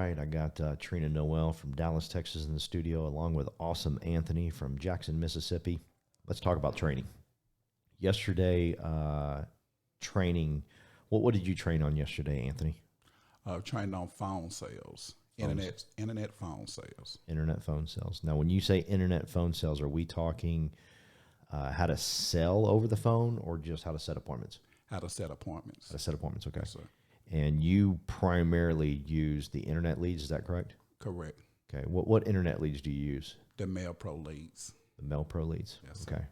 right. I got Trina Noel from Dallas, Texas in the studio, along with awesome Anthony from Jackson, Mississippi. Let's talk about training. Yesterday, training. What did you train on yesterday, Anthony? Trained on phone sales, internet phone sales. Internet phone sales. Now, when you say internet phone sales, are we talking how to sell over the phone or just how to set appointments? How to set appointments. How to set appointments, okay. Yes, sir. And you primarily use the internet leads, is that correct? Correct. Okay. What internet leads do you use? The Mail Pro leads. The Mail Pro leads? Yes, sir. Okay.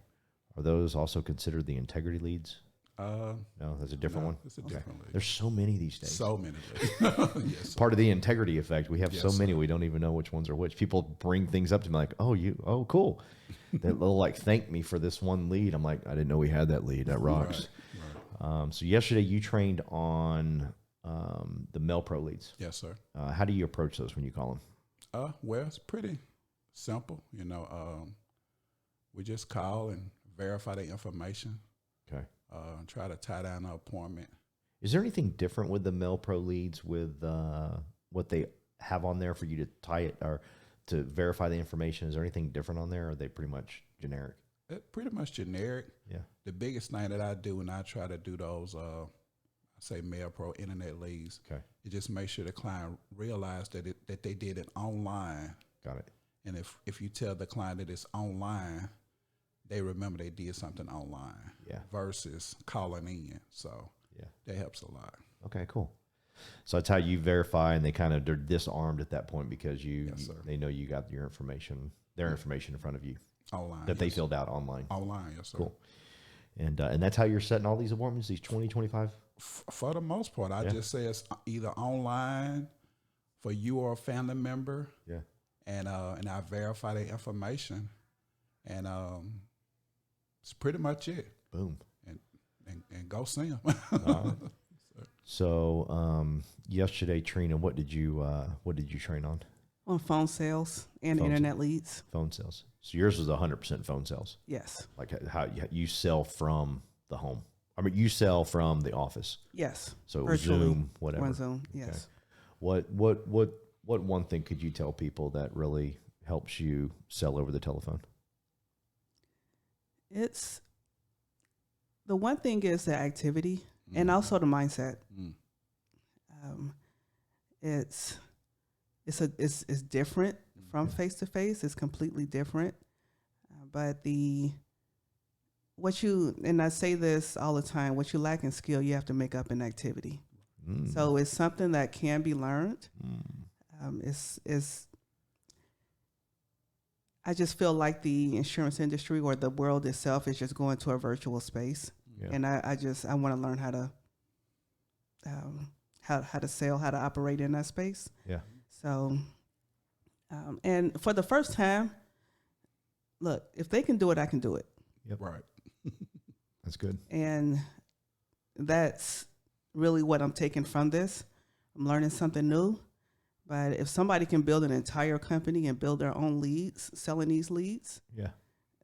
Are those also considered the integrity leads? No, that's a different one. It's a different lead. There's so many these days. So many leads. Yes, sir. Part of the integrity effect. We have Yes, so many, sir. we don't even know which ones are which. People bring things up to me like, oh, cool. They'll like thank me for this one lead. I'm like, I didn't know we had that lead. That rocks. Right. So yesterday you trained on the Mail Pro leads. Yes, sir. How do you approach those when you call them? Well, it's pretty simple. We just call and verify the information. Okay. Try to tie down an appointment. Is there anything different with the Mail Pro leads with what they have on there for you to tie it or to verify the information? Is there anything different on there, or are they pretty much generic? Pretty much generic. Yeah. The biggest thing that I do when I try to do those, say Mail Pro internet leads, Okay. is just make sure the client realize that they did it online. Got it. And if you tell the client that it's online, they remember they did something online. Yeah. Versus calling in. So Yeah. that helps a lot. Okay, cool. So that's how you verify, and they're disarmed at that point because Yes, sir. they know you got their information in front of you Online. that they yes. filled out online. Online, yes, sir. Cool. And that's how you're setting all these appointments, these 20, 25? For the most part, I Yeah. just say it's either online for you or a family member, Yeah. and I verify the information, and it's pretty much it. Boom. And go see them. So yesterday, Trina, what did you train on? On phone sales and Phone internet leads. Phone sales. So yours was 100% phone sales. Yes. Like how you sell from the home. I mean, you sell from the office. Yes. So Virtually. Zoom, whatever. On Zoom. Yes. What one thing could you tell people that really helps you sell over the telephone? It's the one thing is the activity and also the mindset. Mm. It's different from face to face. It's completely different. But and I say this all the time, what you lack in skill, you have to make up in activity. So it's something that can be learned. I just feel like the insurance industry or the world itself is just going to a virtual space. Yeah. And I want to learn how to sell, how to operate in that space. Yeah. So, and for the first time, look, if they can do it, I can do it. Yep. Right. That's good. And that's really what I'm taking from this. I'm learning something new. But if somebody can build an entire company and build their own leads, selling these leads, Yeah.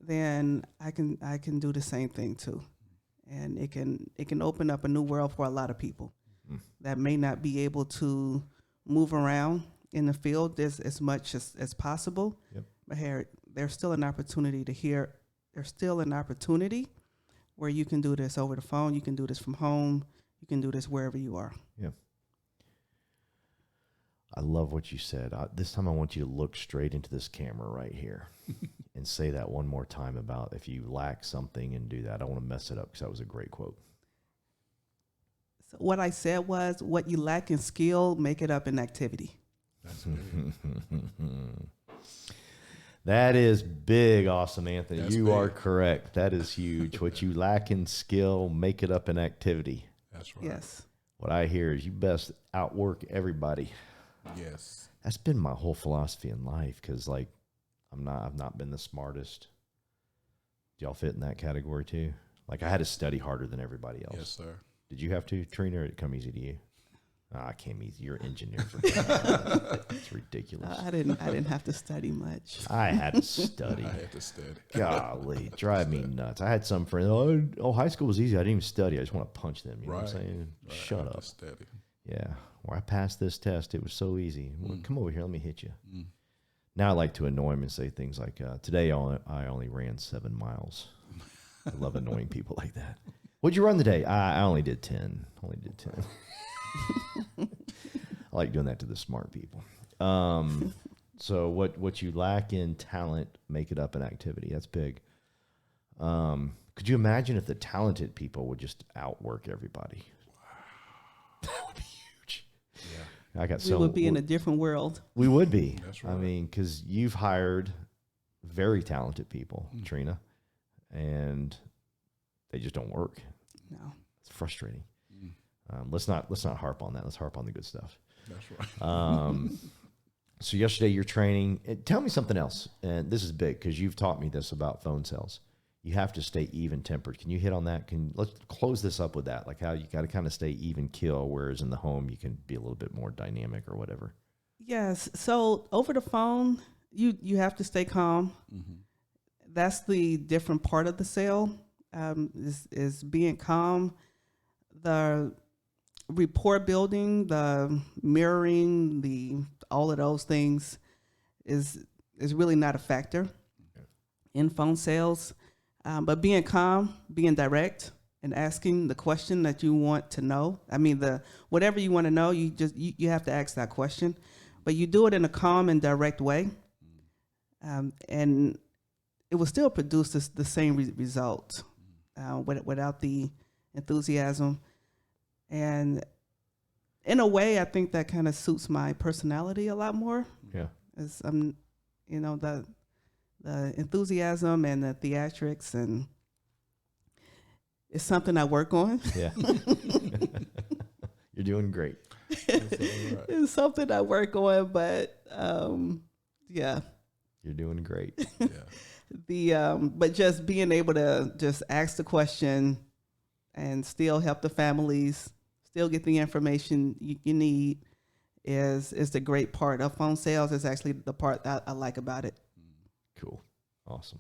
then I can do the same thing too. And it can open up a new world for a lot of people that may not be able to move around in the field as much as possible. Yep. But here, there's still an opportunity there's still an opportunity where you can do this over the phone, you can do this from home, you can do this wherever you are. Yeah. I love what you said. This time I want you to look straight into this camera right here and say that one more time about if you lack something and do that. I don't want to mess it up because that was a great quote. So what I said was, what you lack in skill, make it up in activity. That's good. That is big, awesome, Anthony. That's you big. are correct. That is huge. What you lack in skill, make it up in activity. That's right. Yes. What I hear is you best outwork everybody. Yes. That's been my whole philosophy in life because, like, I've not been the smartest. Do y'all fit in that category too? Like, I had to study harder than everybody else. Yes, sir. Did you have to, Trina, or did it come easy to you? I came easy. You're an engineer. It's ridiculous. I didn't have to study much. I had to study. I had to study. Golly, drive me nuts. I had some friends, high school was easy. I didn't even study. I just want to punch them. You know what I'm saying? Right. I Shut had to up. study. Yeah. Well, I passed this test. It was so easy. Well, come over here. Let me hit you. Mm. Now I like to annoy him and say things like, today I only ran 7 miles. I love annoying people like that. What'd you run today? I only did 10. Only did 10. I like doing that to the smart people. So what you lack in talent, make it up in activity. That's big. Could you imagine if the talented people would just outwork everybody? That would be huge. Yeah. I got We would be in a different world. We would be. That's I right. mean, because you've hired very talented people, Trina, and they just don't work. No. It's frustrating. Let's not harp on that. Let's harp on the good stuff. That's right. So yesterday you're training. Tell me something else, and this is big because you've taught me this about phone sales. You have to stay even tempered. Can you hit on that? Let's close this up with that, like how you got to kind of stay even kill, whereas in the home you can be a little bit more dynamic or whatever. Yes. So over the phone, you have to stay calm. Mm-hmm. That's the different part of the sale. Is being calm, the rapport building, the mirroring, all of those things is really not a factor in phone sales. But being calm, being direct, and asking the question that you want to know. I mean, whatever you want to know, you have to ask that question, but you do it in a calm and direct way, and it will still produce the same result without the enthusiasm. And in a way, I think that kind of suits my personality a lot more. Yeah. As the enthusiasm and the theatrics, and it's something I work on. Yeah. You're doing great. It's something I work on, but yeah. You're doing great. Yeah. But just being able to just ask the question and still help the families, still get the information you need is the great part of phone sales. Is actually the part that I like about it. Cool. Awesome.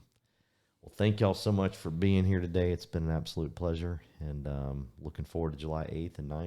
Well, thank y'all so much for being here today. It's been an absolute pleasure, and looking forward to July 8th and 9th.